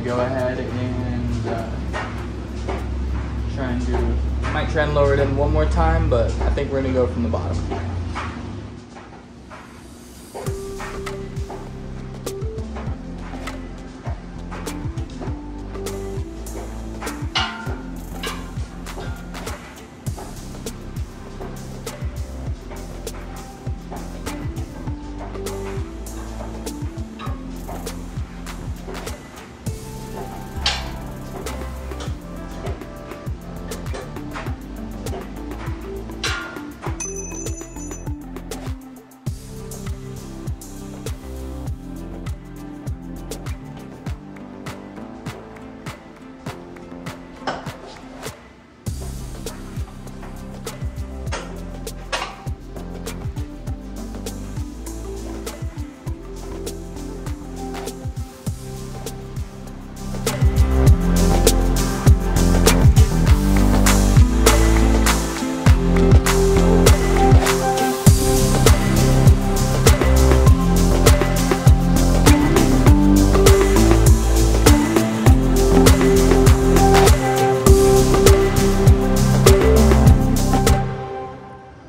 gonna go ahead and might try and lower it in one more time, but I think we're gonna go from the bottom.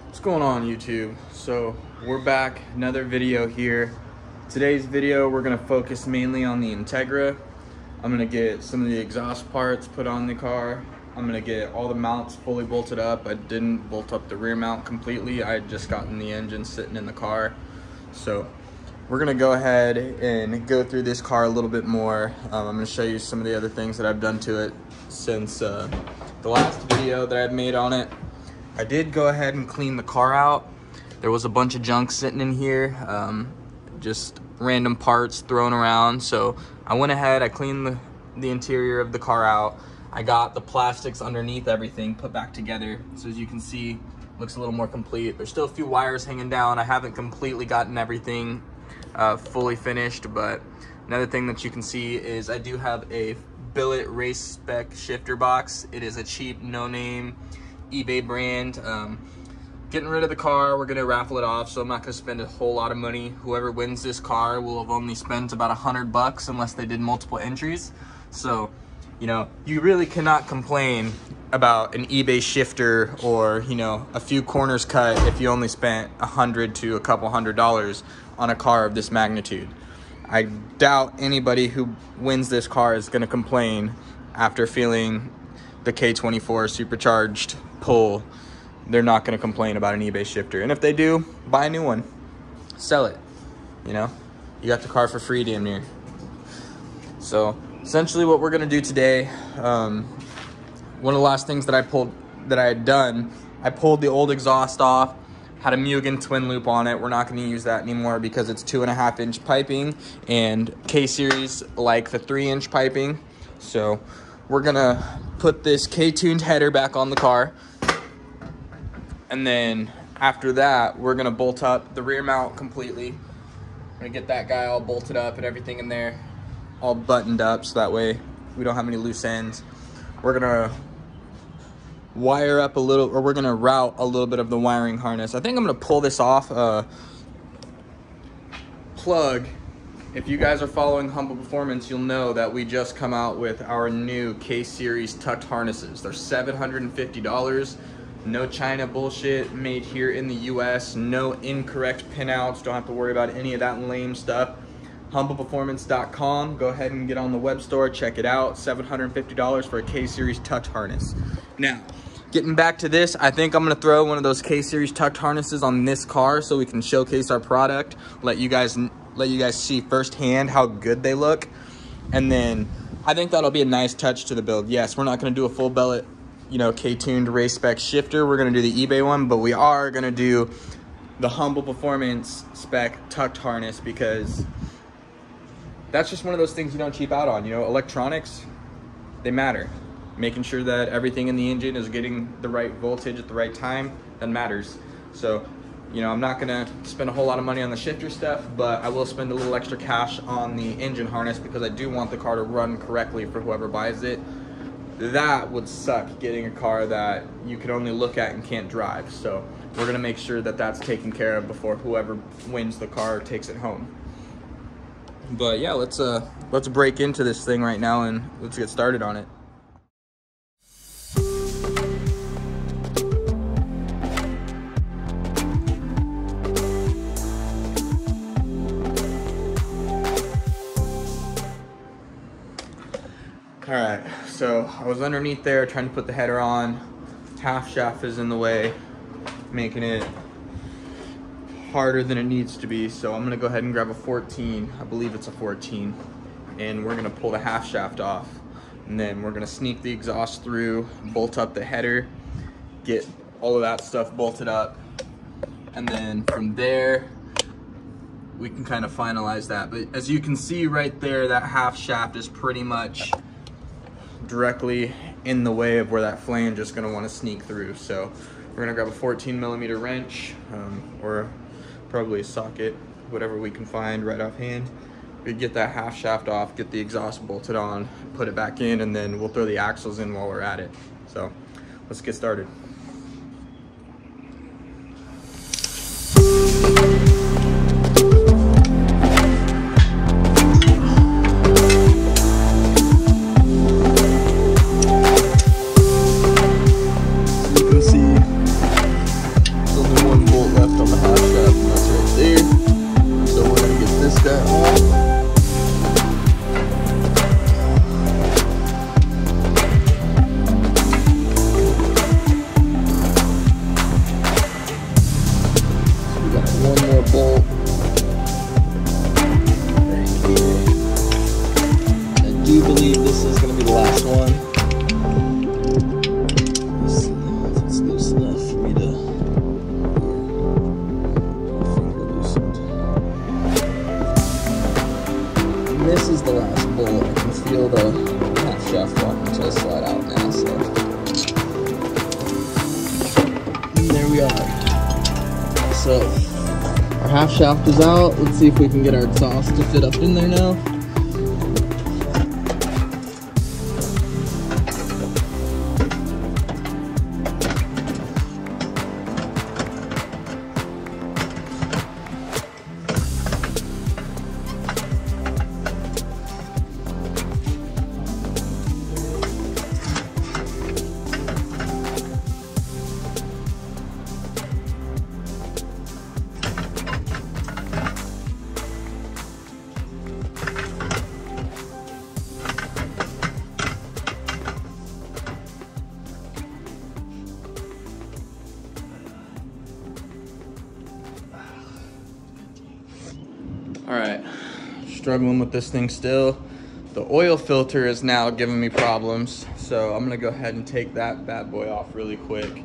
What's going on, YouTube? So we're back, another video here. Today's video we're gonna focus mainly on the Integra. I'm gonna get some of the exhaust parts put on the car. I'm gonna get all the mounts fully bolted up. I didn't bolt up the rear mount completely. I had just gotten the engine sitting in the car. So we're gonna go ahead and go through this car a little bit more. I'm gonna show you some of the other things that I've done to it since the last video that I had made on it. I did go ahead and clean the car out. There was a bunch of junk sitting in here, just random parts thrown around. So I went ahead, I cleaned the interior of the car out. I got the plastics underneath everything put back together. So as you can see, looks a little more complete. There's still a few wires hanging down. I haven't completely gotten everything fully finished, but another thing that you can see is I do have a billet race spec shifter box. It is a cheap, no-name eBay brand. Getting rid of the car, we're gonna raffle it off, so I'm not gonna spend a whole lot of money. Whoever wins this car will have only spent about $100 unless they did multiple entries. So, you know, you really cannot complain about an eBay shifter or, you know, a few corners cut if you only spent $100 to a couple $100 on a car of this magnitude. I doubt anybody who wins this car is gonna complain after feeling the K24 supercharged pull. They're not going to complain about an eBay shifter. And if they do, buy a new one, sell it. You know, you got the car for free damn near. So essentially what we're going to do today, one of the last things that I had done, I pulled the old exhaust off, had a Mugen twin loop on it. We're not going to use that anymore because it's 2.5-inch piping, and K-Series like the 3-inch piping. So we're gonna put this K-tuned header back on the car, and then after that we're gonna bolt up the rear mount completely. We're gonna get that guy all bolted up and everything in there all buttoned up so that way we don't have any loose ends. We're gonna wire up a little, or we're gonna route a little bit of the wiring harness. I think I'm gonna pull this off plug. If you guys are following Humble Performance, you'll know that we just come out with our new K-Series tucked harnesses. They're $750. No China bullshit, made here in the US. No incorrect pinouts. Don't have to worry about any of that lame stuff. HumblePerformance.com. Go ahead and get on the web store, check it out. $750 for a K-Series tucked harness. Now, getting back to this, I think I'm gonna throw one of those K-Series tucked harnesses on this car so we can showcase our product, let you guys see firsthand how good they look. And then I think that'll be a nice touch to the build. Yes, we're not gonna do a full billet, you know, K-tuned race spec shifter. We're gonna do the eBay one, but we are gonna do the Humble Performance spec tucked harness because that's just one of those things you don't cheap out on. You know, electronics, they matter. Making sure that everything in the engine is getting the right voltage at the right time, that matters. So, you know, I'm not gonna spend a whole lot of money on the shifter stuff, but I will spend a little extra cash on the engine harness because I do want the car to run correctly for whoever buys it. That would suck, getting a car that you can only look at and can't drive. So we're gonna make sure that that's taken care of before whoever wins the car takes it home. But yeah, let's break into this thing right now and let's get started on it. All right, so I was underneath there trying to put the header on. Half shaft is in the way, making it harder than it needs to be. So I'm gonna go ahead and grab a 14, I believe it's a 14, and we're gonna pull the half shaft off. And then we're gonna sneak the exhaust through, bolt up the header, get all of that stuff bolted up. And then from there, we can kind of finalize that. But as you can see right there, that half shaft is pretty much directly in the way of where that flange is gonna wanna sneak through. So we're gonna grab a 14mm wrench, or probably a socket, whatever we can find right offhand. We get that half shaft off, get the exhaust bolted on, put it back in, and then we'll throw the axles in while we're at it. So let's get started. I believe this is going to be the last one. It's loose enough for me to finger loosened. And this is the last bolt. I can feel the half shaft wanting to slide out now. So and there we are. So our half shaft is out. Let's see if we can get our exhaust to fit up in there now. All right, struggling with this thing still. The oil filter is now giving me problems, so I'm gonna go ahead and take that bad boy off really quick.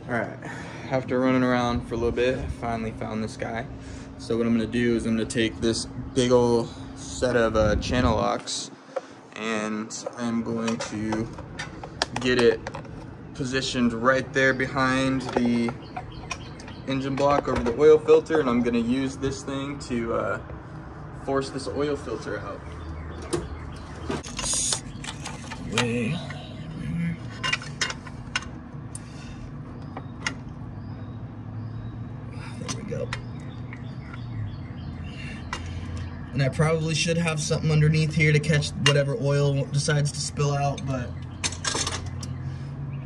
All right, after running around for a little bit, I finally found this guy. So what I'm gonna do is I'm gonna take this big old set of channel locks, and I'm going to get it positioned right there behind the engine block over the oil filter, and I'm gonna use this thing to force this oil filter out. Way. There we go. And I probably should have something underneath here to catch whatever oil decides to spill out, but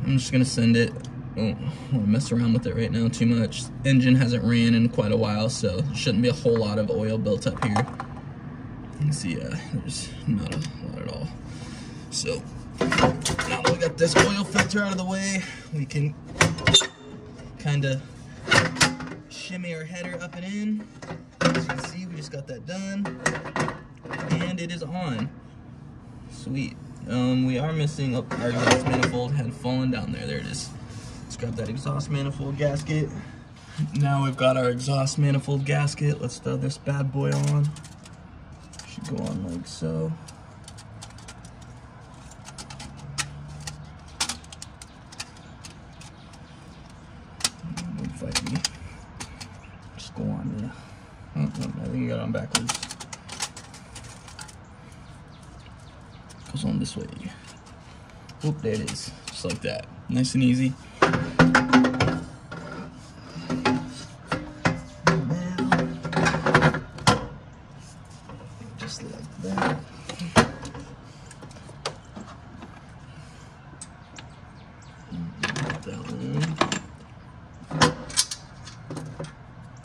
I'm just gonna send it. I don't want to mess around with it right now too much. Engine hasn't ran in quite a while, so there shouldn't be a whole lot of oil built up here. You can see there's not a lot at all. So now that we got this oil filter out of the way, we can kind of shimmy our header up and in. As you can see, we just got that done, and it is on. Sweet. We are missing our exhaust manifold had fallen down there. There it is. Let's grab that exhaust manifold gasket. Now we've got our exhaust manifold gasket. Let's throw this bad boy on. Should go on like so. Don't fight me. Just go on there. Oh, I think you got it on backwards. Goes on this way. Oop, there it is. Just like that. Nice and easy. just like that.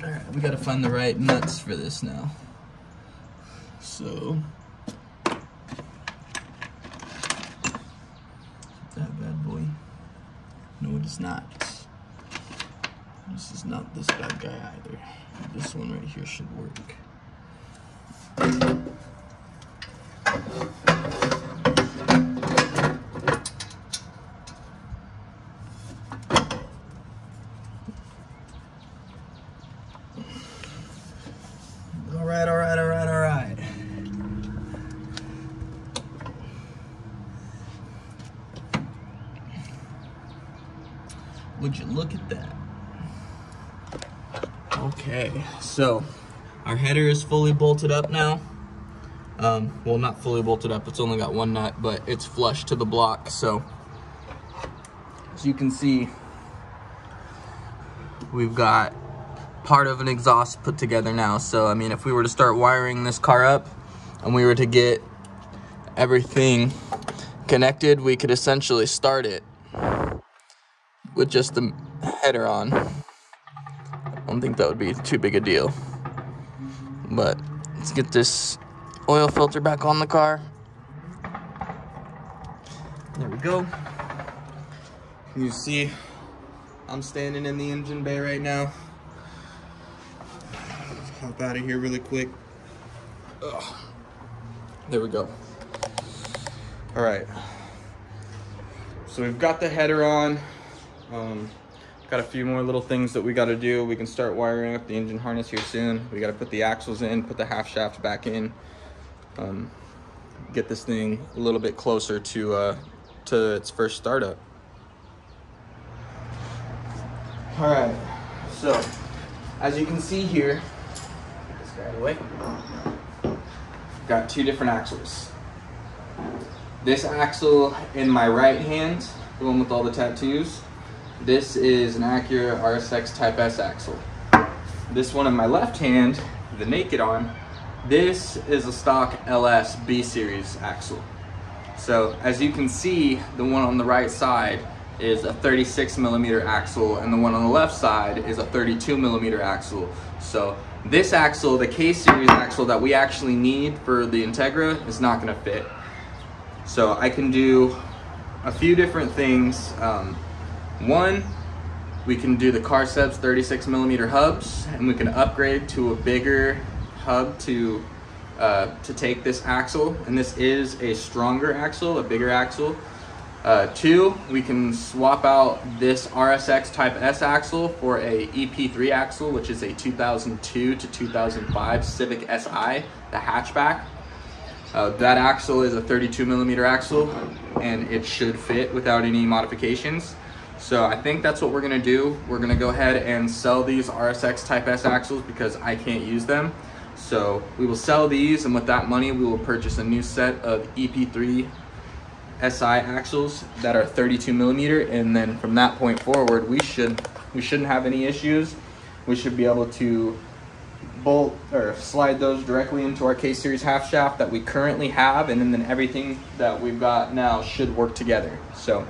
All right, we gotta find the right nuts for this now. So, that bad boy. No, it is not. This is not this bad guy either. This one right here should work. All right. Would you look at that? Okay, so our header is fully bolted up now. Well, not fully bolted up, it's only got one nut, but it's flush to the block. So as you can see, we've got part of an exhaust put together now. So I mean, if we were to start wiring this car up and we were to get everything connected, we could essentially start it with just the header on. I don't think that would be too big a deal. But let's get this oil filter back on the car. There we go. You see, I'm standing in the engine bay right now. Hop out of here really quick. Ugh. There we go. All right. So we've got the header on. Got a few more little things that we got to do. We can start wiring up the engine harness here soon. We got to put the axles in, put the half shaft back in, get this thing a little bit closer to its first startup. All right, so as you can see here, get this guy out of the way. Got two different axles. This axle in my right hand, the one with all the tattoos, this is an Acura RSX Type S axle. This one in my left hand, the naked arm, this is a stock LS B series axle. So as you can see, the one on the right side is a 36mm axle and the one on the left side is a 32mm axle. So this axle, the K series axle that we actually need for the Integra, is not going to fit. So I can do a few different things. One, we can do the Carcep's 36mm hubs, and we can upgrade to a bigger hub to take this axle, and this is a stronger axle, a bigger axle. Two, we can swap out this RSX Type S axle for a EP3 axle, which is a 2002 to 2005 Civic Si, the hatchback. That axle is a 32mm axle, and it should fit without any modifications. So I think that's what we're gonna do. We're gonna go ahead and sell these RSX Type S axles because I can't use them. So we will sell these, and with that money, we will purchase a new set of EP3 SI axles that are 32mm, and then from that point forward, we shouldn't have any issues. We should be able to bolt or slide those directly into our K series half shaft that we currently have, and then everything that we've got now should work together. So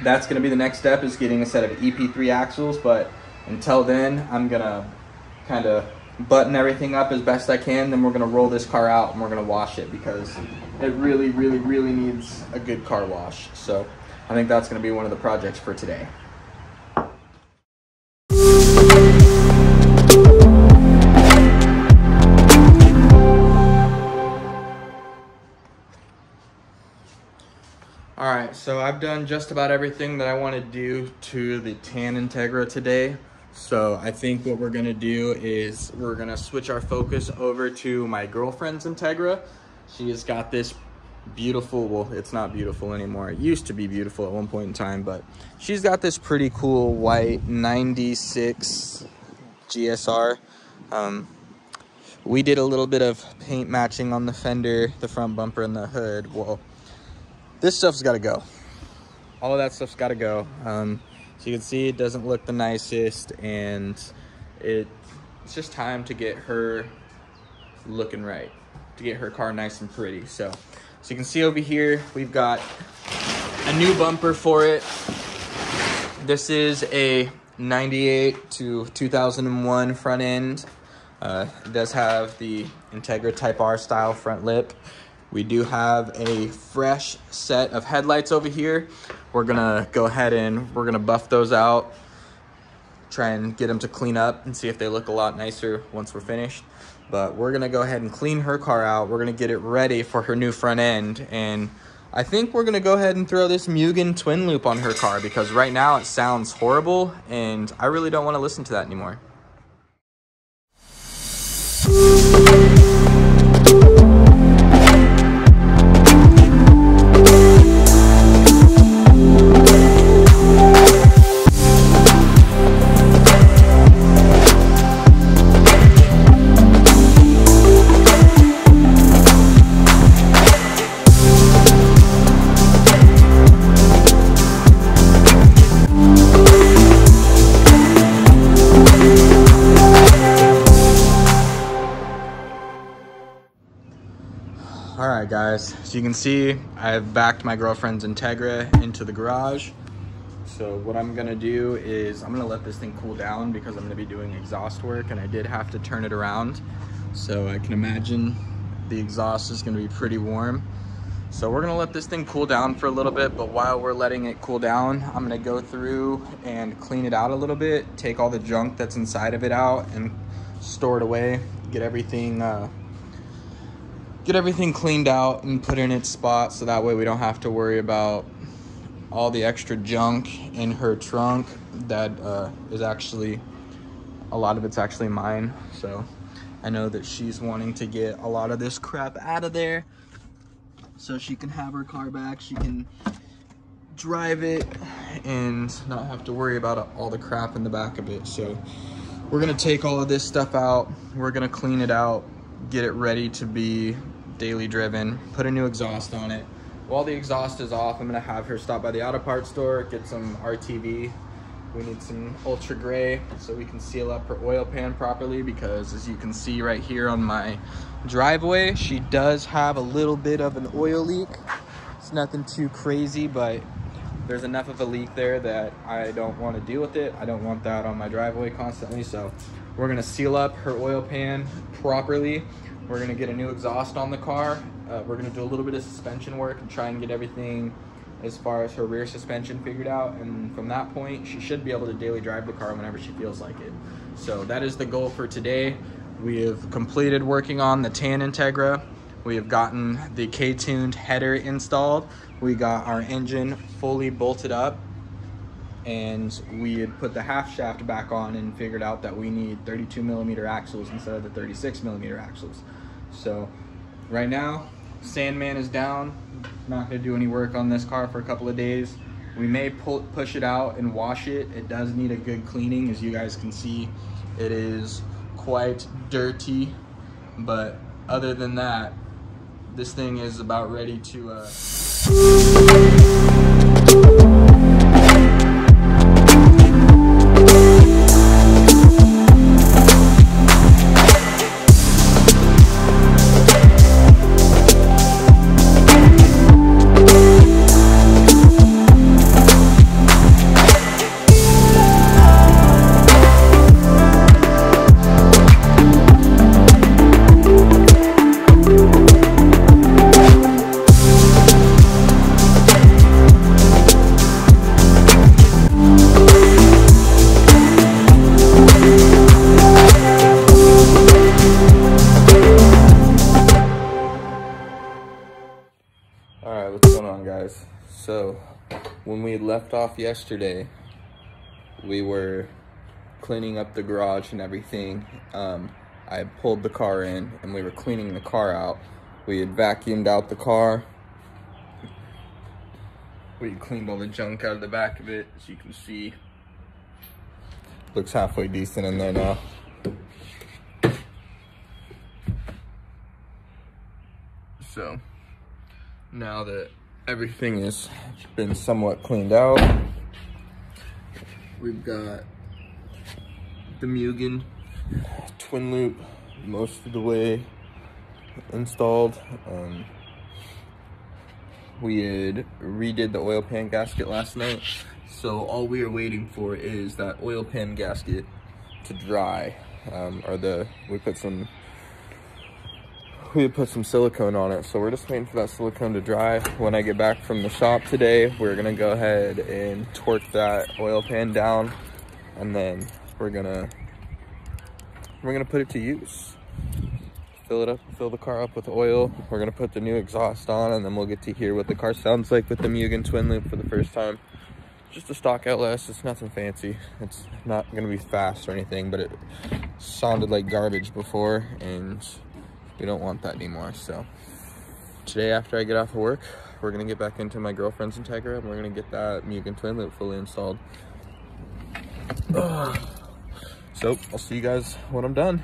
that's going to be the next step, is getting a set of EP3 axles. But until then, I'm going to kind of button everything up as best I can. Then we're going to roll this car out and we're going to wash it because it really needs a good car wash. So I think that's going to be one of the projects for today. Alright, so I've done just about everything that I want to do to the tan Integra today. So I think what we're going to do is we're going to switch our focus over to my girlfriend's Integra. She has got this beautiful, well, it's not beautiful anymore. It used to be beautiful at one point in time, but she's got this pretty cool white 96 GSR. We did a little bit of paint matching on the fender, the front bumper, and the hood. Well, this stuff's got to go. All of that stuff's got to go. So you can see it doesn't look the nicest, and it's just time to get her looking right. to get her car nice and pretty. So you can see over here, we've got a new bumper for it. This is a 98 to 2001 front end. It does have the Integra Type R style front lip. We do have a fresh set of headlights over here. We're gonna go ahead and we're gonna buff those out, try and get them to clean up and see if they look a lot nicer once we're finished. But we're gonna go ahead and clean her car out. We're gonna get it ready for her new front end. And I think we're gonna go ahead and throw this Mugen twin loop on her car because right now it sounds horrible and I really don't wanna listen to that anymore. Alright guys, so you can see I've backed my girlfriend's Integra into the garage. So what I'm gonna do is I'm gonna let this thing cool down because I'm gonna be doing exhaust work and I did have to turn it around. So I can imagine the exhaust is gonna be pretty warm. So we're gonna let this thing cool down for a little bit, but while we're letting it cool down, I'm gonna go through and clean it out a little bit, take all the junk that's inside of it out and store it away, get everything cleaned out and put in its spot so that way we don't have to worry about all the extra junk in her trunk that is actually, a lot of it's actually mine. So I know that she's wanting to get a lot of this crap out of there so she can have her car back, she can drive it and not have to worry about all the crap in the back of it. So we're gonna take all of this stuff out, we're gonna clean it out, get it ready to be daily driven, put a new exhaust on it. While the exhaust is off, I'm gonna have her stop by the auto parts store, get some RTV. We need some ultra gray so we can seal up her oil pan properly because as you can see right here on my driveway, she does have a little bit of an oil leak. It's nothing too crazy, but there's enough of a leak there that I don't want to deal with it. I don't want that on my driveway constantly. So we're gonna seal up her oil pan properly. We're gonna get a new exhaust on the car. We're gonna do a little bit of suspension work and try and get everything as far as her rear suspension figured out. And from that point, she should be able to daily drive the car whenever she feels like it. So that is the goal for today. We have completed working on the tan Integra. We have gotten the K-tuned header installed. We got our engine fully bolted up. And we had put the half shaft back on and figured out that we need 32mm axles instead of the 36mm axles. So right now, Sandman is down. Not gonna do any work on this car for a couple of days. We may push it out and wash it. It does need a good cleaning. As you guys can see, it is quite dirty. But other than that, this thing is about ready to Alright, what's going on, guys? So, when we left off yesterday, we were cleaning up the garage and everything. I pulled the car in and we were cleaning the car out. We had vacuumed out the car. We cleaned all the junk out of the back of it, as you can see. Looks halfway decent in there now. So, now that everything has been somewhat cleaned out, we've got the Mugen twin loop most of the way installed. We had redid the oil pan gasket last night, so all we are waiting for is that oil pan gasket to dry. We put some silicone on it, so we're just waiting for that silicone to dry. When I get back from the shop today, we're gonna go ahead and torque that oil pan down, and then we're gonna put it to use. Fill the car up with oil. We're gonna put the new exhaust on, and then we'll get to hear what the car sounds like with the Mugen twin loop for the first time. Just a stock LS, it's nothing fancy. It's not gonna be fast or anything, but it sounded like garbage before, and we don't want that anymore. So today, after I get off of work, we're gonna get back into my girlfriend's Integra, and we're gonna get that Mugen twin loop fully installed. So I'll see you guys when I'm done.